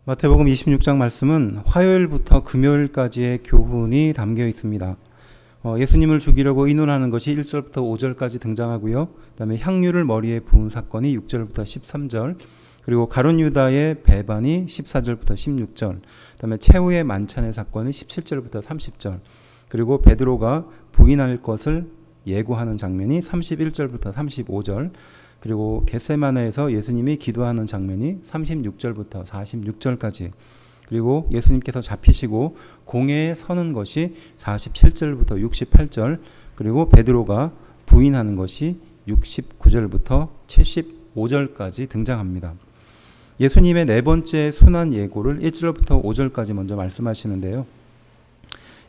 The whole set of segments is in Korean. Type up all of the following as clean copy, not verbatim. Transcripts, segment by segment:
마태복음 26장 말씀은 화요일부터 금요일까지의 교훈이 담겨 있습니다. 예수님을 죽이려고 의논하는 것이 1절부터 5절까지 등장하고요. 그 다음에 향유를 머리에 부은 사건이 6절부터 13절, 그리고 가룟 유다의 배반이 14절부터 16절, 그 다음에 최후의 만찬의 사건이 17절부터 30절, 그리고 베드로가 부인할 것을 예고하는 장면이 31절부터 35절, 그리고 겟세마네에서 예수님이 기도하는 장면이 36절부터 46절까지, 그리고 예수님께서 잡히시고 공회에 서는 것이 47절부터 68절, 그리고 베드로가 부인하는 것이 69절부터 75절까지 등장합니다. 예수님의 네 번째 순환 예고를 1절부터 5절까지 먼저 말씀하시는데요.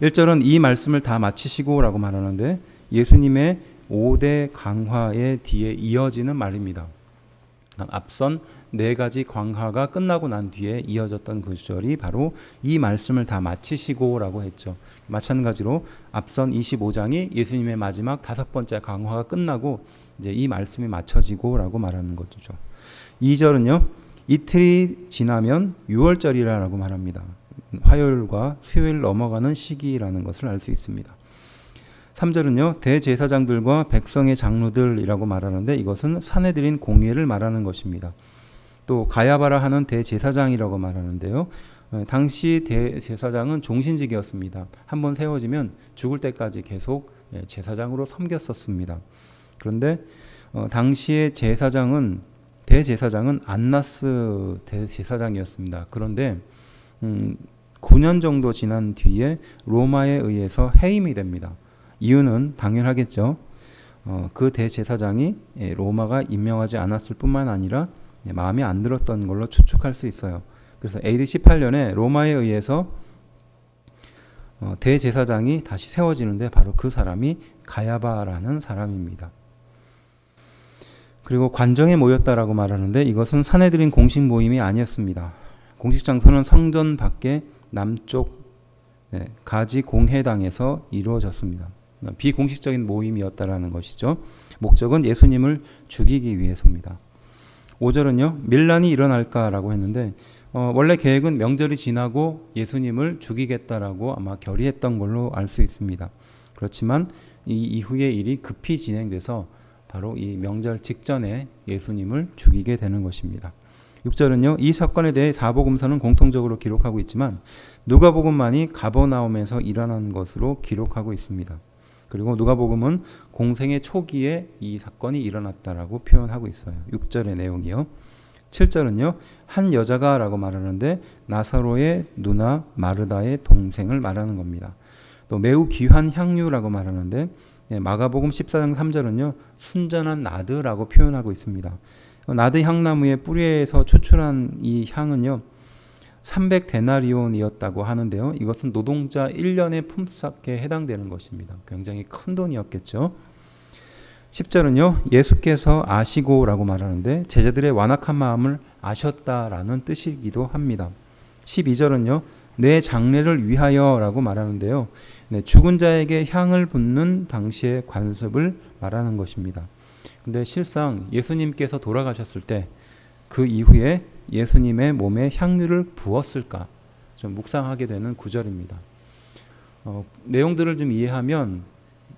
1절은 이 말씀을 다 마치시고 라고 말하는데, 예수님의 5대 강화의 뒤에 이어지는 말입니다. 앞선 4가지 강화가 끝나고 난 뒤에 이어졌던 그 구절이 바로 이 말씀을 다 마치시고 라고 했죠. 마찬가지로 앞선 25장이 예수님의 마지막 5번째 강화가 끝나고 이제 이 말씀이 맞춰지고 라고 말하는 거죠. 2절은요, 이틀이 지나면 6월절이라고 말합니다. 화요일과 수요일 넘어가는 시기라는 것을 알 수 있습니다. 3절은요, 대제사장들과 백성의 장로들이라고 말하는데 이것은 사내들인 공회를 말하는 것입니다. 또 가야바라 하는 대제사장이라고 말하는데요. 당시 대제사장은 종신직이었습니다. 한번 세워지면 죽을 때까지 계속 제사장으로 섬겼었습니다. 그런데 당시의 대제사장은 안나스 대제사장이었습니다. 그런데 9년 정도 지난 뒤에 로마에 의해서 해임이 됩니다. 이유는 당연하겠죠. 그 대제사장이 로마가 임명하지 않았을 뿐만 아니라 마음에 안 들었던 걸로 추측할 수 있어요. 그래서 AD 18년에 로마에 의해서 대제사장이 다시 세워지는데 바로 그 사람이 가야바라는 사람입니다. 그리고 관정에 모였다라고 말하는데 이것은 사내들인 공식 모임이 아니었습니다. 공식 장소는 성전 밖에 남쪽 가지 공회당에서 이루어졌습니다. 비공식적인 모임이었다라는 것이죠. 목적은 예수님을 죽이기 위해서입니다. 5절은요, 밀란이 일어날까라고 했는데 원래 계획은 명절이 지나고 예수님을 죽이겠다라고 아마 결의했던 걸로 알 수 있습니다. 그렇지만 이 이후의 일이 급히 진행돼서 바로 이 명절 직전에 예수님을 죽이게 되는 것입니다. 6절은요, 이 사건에 대해 사복음서는 공통적으로 기록하고 있지만 누가복음만이 가버나움에서 일어난 것으로 기록하고 있습니다. 그리고 누가복음은 공생의 초기에 이 사건이 일어났다라고 표현하고 있어요. 6절의 내용이요. 7절은요, 한 여자가 라고 말하는데 나사로의 누나 마르다의 동생을 말하는 겁니다. 또 매우 귀한 향유라고 말하는데 마가복음 14장 3절은요, 순전한 나드라고 표현하고 있습니다. 나드 향나무의 뿌리에서 추출한 이 향은요, 300데나리온이었다고 하는데요. 이것은 노동자 1년의 품삯에 해당되는 것입니다. 굉장히 큰 돈이었겠죠. 10절은요, 예수께서 아시고라고 말하는데 제자들의 완악한 마음을 아셨다라는 뜻이기도 합니다. 12절은요, 내 장례를 위하여라고 말하는데요. 죽은 자에게 향을 붓는 당시의 관습을 말하는 것입니다. 근데 실상 예수님께서 돌아가셨을 때 그 이후에 예수님의 몸에 향유를 부었을까 좀 묵상하게 되는 구절입니다. 내용들을 좀 이해하면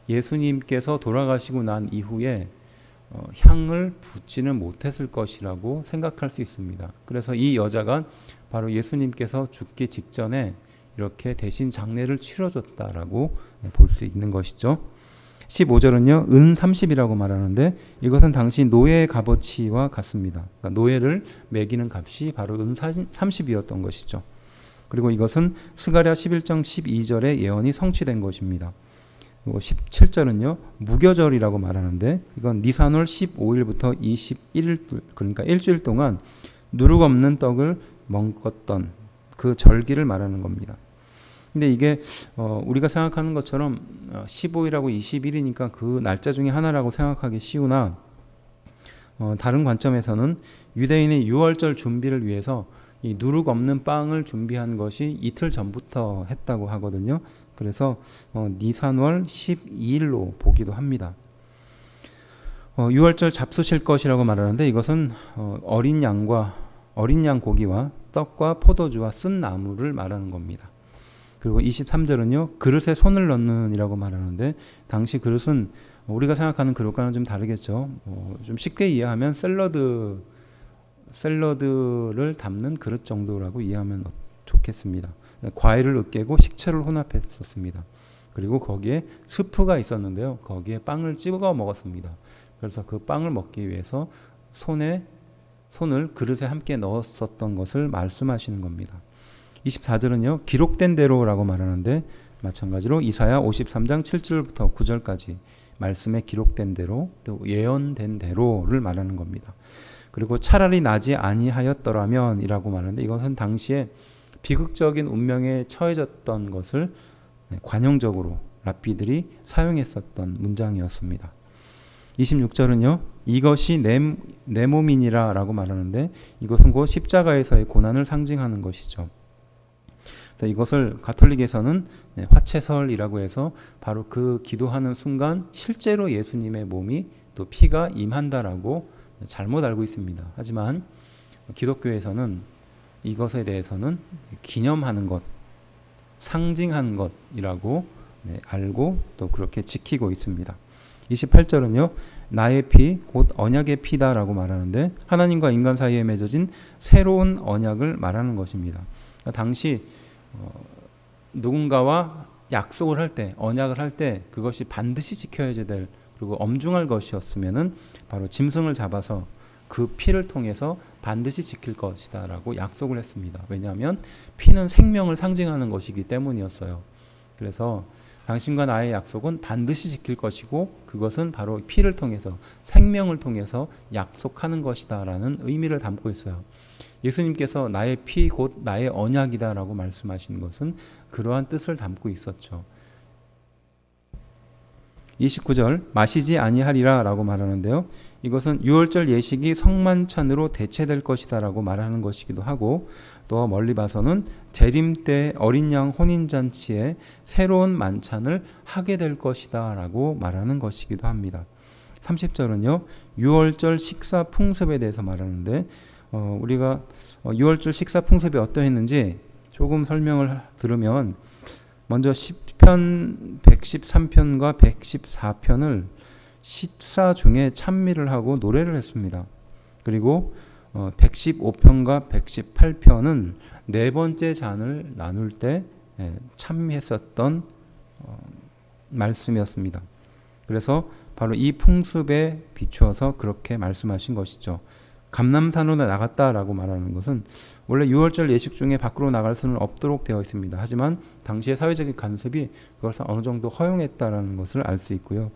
예수님께서 돌아가시고 난 이후에 향을 붓지는 못했을 것이라고 생각할 수 있습니다. 그래서 이 여자가 바로 예수님께서 죽기 직전에 이렇게 대신 장례를 치러줬다라고 볼 수 있는 것이죠. 15절은요, 은 30이라고 말하는데 이것은 당시 노예의 값어치와 같습니다. 그러니까 노예를 매기는 값이 바로 은 30이었던 것이죠. 그리고 이것은 스가랴 11장 12절의 예언이 성취된 것입니다. 그리고 17절은요, 무교절이라고 말하는데 이건 니산월 15일부터 21일, 그러니까 일주일 동안 누룩 없는 떡을 먹었던 그 절기를 말하는 겁니다. 근데 이게 우리가 생각하는 것처럼 15일하고 20일이니까 그 날짜 중에 하나라고 생각하기 쉬우나 다른 관점에서는 유대인의 6월절 준비를 위해서 이 누룩 없는 빵을 준비한 것이 이틀 전부터 했다고 하거든요. 그래서 니산월 12일로 보기도 합니다. 6월절 잡수실 것이라고 말하는데 이것은 어린 양 고기와 떡과 포도주와 쓴 나무를 말하는 겁니다. 그리고 23절은요. 그릇에 손을 넣는 이라고 말하는데 당시 그릇은 우리가 생각하는 그릇과는 좀 다르겠죠. 좀 쉽게 이해하면 샐러드를 담는 그릇 정도라고 이해하면 좋겠습니다. 과일을 으깨고 식초를 혼합했었습니다. 그리고 거기에 스프가 있었는데요. 거기에 빵을 찍어 먹었습니다. 그래서 그 빵을 먹기 위해서 손을 그릇에 함께 넣었었던 것을 말씀하시는 겁니다. 24절은요. 기록된 대로라고 말하는데 마찬가지로 이사야 53장 7절부터 9절까지 말씀에 기록된 대로 또 예언된 대로를 말하는 겁니다. 그리고 차라리 나지 아니하였더라면 이라고 말하는데 이것은 당시에 비극적인 운명에 처해졌던 것을 관용적으로 랍비들이 사용했었던 문장이었습니다. 26절은요. 이것이 내 몸이니라 라고 말하는데 이것은 곧 십자가에서의 고난을 상징하는 것이죠. 이것을 가톨릭에서는 화채설이라고 해서 바로 그 기도하는 순간 실제로 예수님의 몸이 또 피가 임한다라고 잘못 알고 있습니다. 하지만 기독교에서는 이것에 대해서는 기념하는 것, 상징하는 것이라고 알고 또 그렇게 지키고 있습니다. 28절은요. 나의 피, 곧 언약의 피다라고 말하는데 하나님과 인간 사이에 맺어진 새로운 언약을 말하는 것입니다. 당시 누군가와 약속을 할 때, 언약을 할 때 그것이 반드시 지켜야 될 그리고 엄중할 것이었으면은 바로 짐승을 잡아서 그 피를 통해서 반드시 지킬 것이다 라고 약속을 했습니다. 왜냐하면 피는 생명을 상징하는 것이기 때문이었어요. 그래서 당신과 나의 약속은 반드시 지킬 것이고 그것은 바로 피를 통해서 생명을 통해서 약속하는 것이다 라는 의미를 담고 있어요. 예수님께서 나의 피 곧 나의 언약이다 라고 말씀하신 것은 그러한 뜻을 담고 있었죠. 29절 마시지 아니하리라 라고 말하는데요. 이것은 유월절 예식이 성만찬으로 대체될 것이다 라고 말하는 것이기도 하고 또 멀리 봐서는 재림 때 어린 양 혼인잔치에 새로운 만찬을 하게 될 것이다 라고 말하는 것이기도 합니다. 30절은요. 유월절 식사 풍습에 대해서 말하는데 우리가 유월절 식사 풍습이 어떠했는지 조금 설명을 들으면 먼저 시편 113편과 114편을 식사 중에 찬미를 하고 노래를 했습니다. 그리고 115편과 118편은 네 번째 잔을 나눌 때 찬미했었던 말씀이었습니다. 그래서 바로 이 풍습에 비추어서 그렇게 말씀하신 것이죠. 감람산으로 나갔다라고 말하는 것은 원래 유월절 예식 중에 밖으로 나갈 수는 없도록 되어 있습니다. 하지만 당시의 사회적인 간섭이 그것을 어느 정도 허용했다라는 것을 알 수 있고요.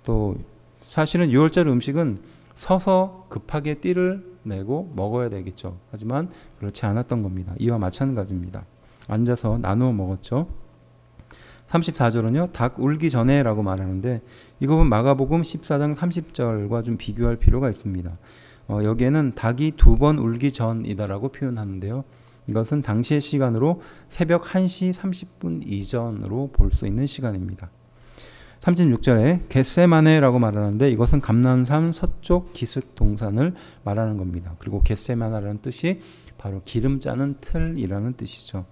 또 사실은 유월절 음식은 서서 급하게 띠를 내고 먹어야 되겠죠. 하지만 그렇지 않았던 겁니다. 이와 마찬가지입니다. 앉아서 나누어 먹었죠. 34절은요. 닭 울기 전에 라고 말하는데 이것은 마가복음 14장 30절과 좀 비교할 필요가 있습니다. 여기에는 닭이 2번 울기 전이다라고 표현하는데요. 이것은 당시의 시간으로 새벽 1시 30분 이전으로 볼 수 있는 시간입니다. 36절에 겟세마네라고 말하는데 이것은 감람산 서쪽 기슭 동산을 말하는 겁니다. 그리고 겟세마네라는 뜻이 바로 기름 짜는 틀이라는 뜻이죠.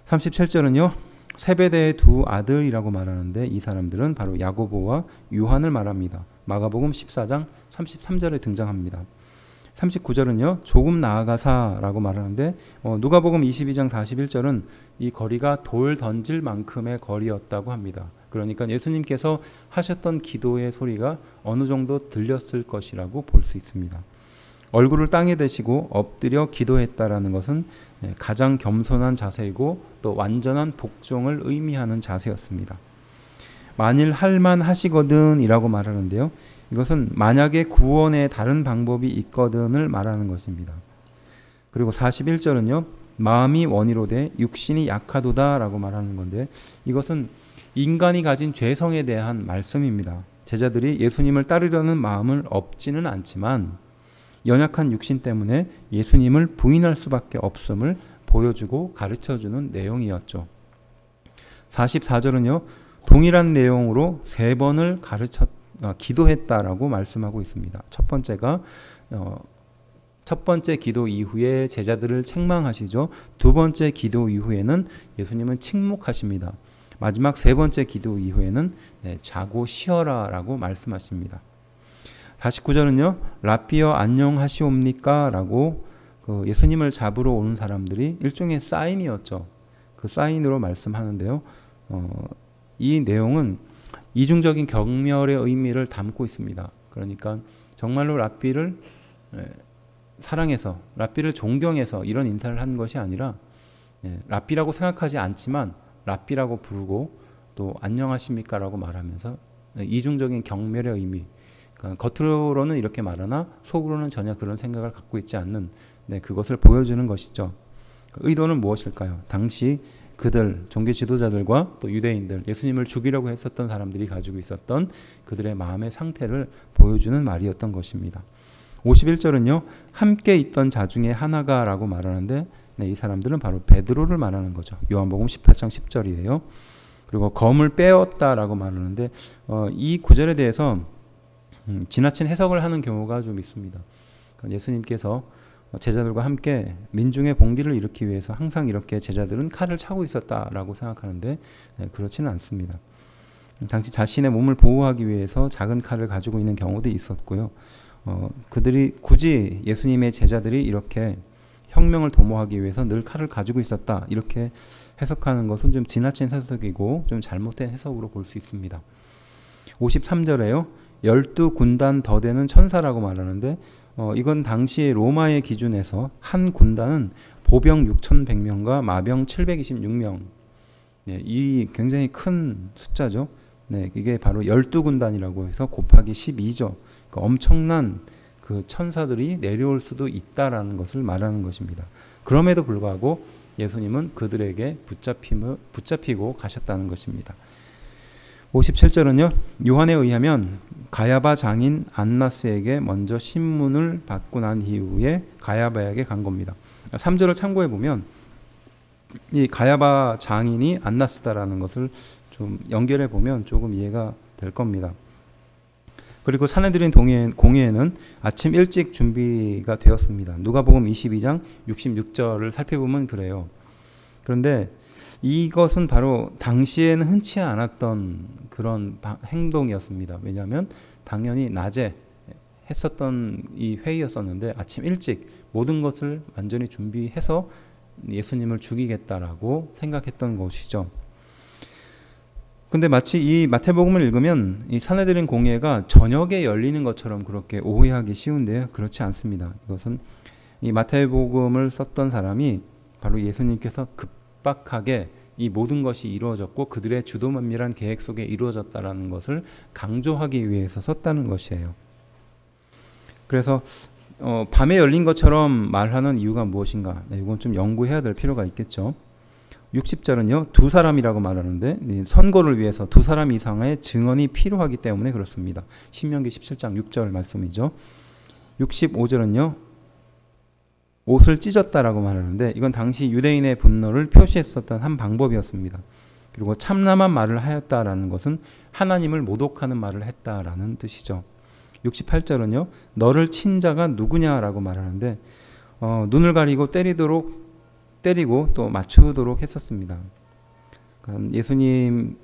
37절은요. 세베대의 두 아들이라고 말하는데 이 사람들은 바로 야고보와 요한을 말합니다. 마가복음 14장 33절에 등장합니다. 39절은요. 조금 나아가사라고 말하는데 누가복음 22장 41절은 이 거리가 돌 던질 만큼의 거리였다고 합니다. 그러니까 예수님께서 하셨던 기도의 소리가 어느 정도 들렸을 것이라고 볼 수 있습니다. 얼굴을 땅에 대시고 엎드려 기도했다라는 것은 가장 겸손한 자세이고 또 완전한 복종을 의미하는 자세였습니다. 만일 할만하시거든 이라고 말하는데요. 이것은 만약에 구원의 다른 방법이 있거든을 말하는 것입니다. 그리고 41절은요. 마음이 원이로되 육신이 약하도다 라고 말하는 건데 이것은 인간이 가진 죄성에 대한 말씀입니다. 제자들이 예수님을 따르려는 마음을 없지는 않지만 연약한 육신 때문에 예수님을 부인할 수밖에 없음을 보여주고 가르쳐주는 내용이었죠. 44절은요. 동일한 내용으로 3번을 기도했다라고 말씀하고 있습니다. 첫 번째가 첫 번째 기도 이후에 제자들을 책망하시죠. 두 번째 기도 이후에는 예수님은 침묵하십니다. 마지막 세 번째 기도 이후에는 자고 쉬어라 라고 말씀하십니다. 49절은요. 라삐여 안녕하시옵니까? 라고 예수님을 잡으러 오는 사람들이 일종의 사인이었죠. 그 사인으로 말씀하는데요. 이 내용은 이중적인 경멸의 의미를 담고 있습니다. 그러니까 정말로 랍비를 사랑해서, 랍비를 존경해서 이런 인사를 한 것이 아니라 랍비라고 생각하지 않지만 랍비라고 부르고 또 안녕하십니까 라고 말하면서 이중적인 경멸의 의미, 그러니까 겉으로는 이렇게 말하나 속으로는 전혀 그런 생각을 갖고 있지 않는 그것을 보여주는 것이죠. 의도는 무엇일까요? 당시 그들, 종교 지도자들과 또 유대인들, 예수님을 죽이려고 했었던 사람들이 가지고 있었던 그들의 마음의 상태를 보여주는 말이었던 것입니다. 51절은요. 함께 있던 자 중에 하나가 라고 말하는데 이 사람들은 바로 베드로를 말하는 거죠. 요한복음 18장 10절이에요. 그리고 검을 빼었다라고 말하는데 이 구절에 대해서 지나친 해석을 하는 경우가 좀 있습니다. 그러니까 예수님께서 제자들과 함께 민중의 봉기를 일으키기 위해서 항상 이렇게 제자들은 칼을 차고 있었다라고 생각하는데 그렇지는 않습니다. 당시 자신의 몸을 보호하기 위해서 작은 칼을 가지고 있는 경우도 있었고요. 그들이 굳이 예수님의 제자들이 이렇게 혁명을 도모하기 위해서 늘 칼을 가지고 있었다 이렇게 해석하는 것은 좀 지나친 해석이고 좀 잘못된 해석으로 볼 수 있습니다. 53절에요. 12군단 더 되는 천사라고 말하는데 이건 당시 로마의 기준에서 한 군단은 보병 6,100명과 마병 726명. 이 굉장히 큰 숫자죠. 이게 바로 12군단이라고 해서 곱하기 12죠. 그러니까 엄청난 그 천사들이 내려올 수도 있다라는 것을 말하는 것입니다. 그럼에도 불구하고 예수님은 그들에게 붙잡히고 가셨다는 것입니다. 57절은요. 요한에 의하면 가야바 장인 안나스에게 먼저 신문을 받고 난 이후에 가야바에게 간 겁니다. 3절을 참고해 보면 이 가야바 장인이 안나스다라는 것을 좀 연결해 보면 조금 이해가 될 겁니다. 그리고 산헤드린 공회에는 아침 일찍 준비가 되었습니다. 누가복음 22장 66절을 살펴보면 그래요. 그런데 이것은 바로 당시에는 흔치 않았던 그런 행동이었습니다. 왜냐하면 당연히 낮에 했었던 이 회의였었는데 아침 일찍 모든 것을 완전히 준비해서 예수님을 죽이겠다라고 생각했던 것이죠. 근데 마치 이 마태복음을 읽으면 이 산헤드린 공회가 저녁에 열리는 것처럼 그렇게 오해하기 쉬운데요. 그렇지 않습니다. 이것은 이 마태복음을 썼던 사람이 바로 예수님께서 급박하게 이 모든 것이 이루어졌고 그들의 주도면밀한 계획 속에 이루어졌다라는 것을 강조하기 위해서 썼다는 것이에요. 그래서 밤에 열린 것처럼 말하는 이유가 무엇인가? 이건 좀 연구해야 될 필요가 있겠죠. 60절은요. 두 사람이라고 말하는데 선고를 위해서 두 사람 이상의 증언이 필요하기 때문에 그렇습니다. 신명기 17장 6절 말씀이죠. 65절은요. 옷을 찢었다라고 말하는데 이건 당시 유대인의 분노를 표시했었던 한 방법이었습니다. 그리고 참남한 말을 하였다라는 것은 하나님을 모독하는 말을 했다라는 뜻이죠. 68절은요. 너를 친 자가 누구냐라고 말하는데 눈을 가리고 때리고 또 맞추도록 했었습니다. 그러니까 예수님을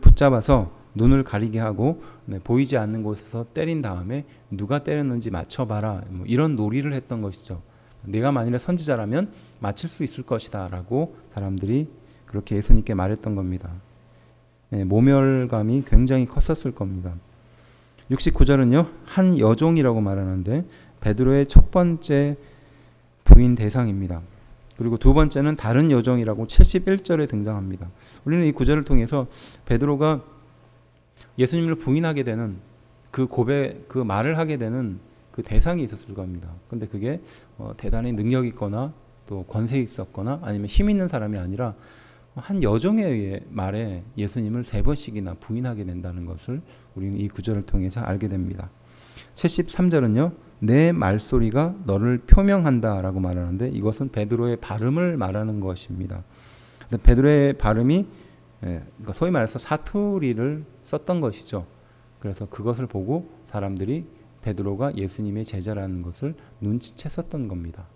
붙잡아서 눈을 가리게 하고 보이지 않는 곳에서 때린 다음에 누가 때렸는지 맞춰봐라 이런 놀이를 했던 것이죠. 내가 만일에 선지자라면 맞힐 수 있을 것이다 라고 사람들이 그렇게 예수님께 말했던 겁니다. 모멸감이 굉장히 컸었을 겁니다. 69절은요. 한 여종이라고 말하는데 베드로의 첫 번째 부인 대상입니다. 그리고 두 번째는 다른 여종이라고 71절에 등장합니다. 우리는 이 구절을 통해서 베드로가 예수님을 부인하게 되는 그 말을 하게 되는 그 대상이 있었을 겁니다. 근데 그게 대단히 능력 있거나 또 권세 있었거나 아니면 힘 있는 사람이 아니라 한 여종에 의해 말에 예수님을 3번씩이나 부인하게 된다는 것을 우리는 이 구절을 통해서 알게 됩니다. 73절은요. 내 말소리가 너를 표명한다 라고 말하는데 이것은 베드로의 발음을 말하는 것입니다. 베드로의 발음이 소위 말해서 사투리를 썼던 것이죠. 그래서 그것을 보고 사람들이 베드로가 예수님의 제자라는 것을 눈치챘었던 겁니다.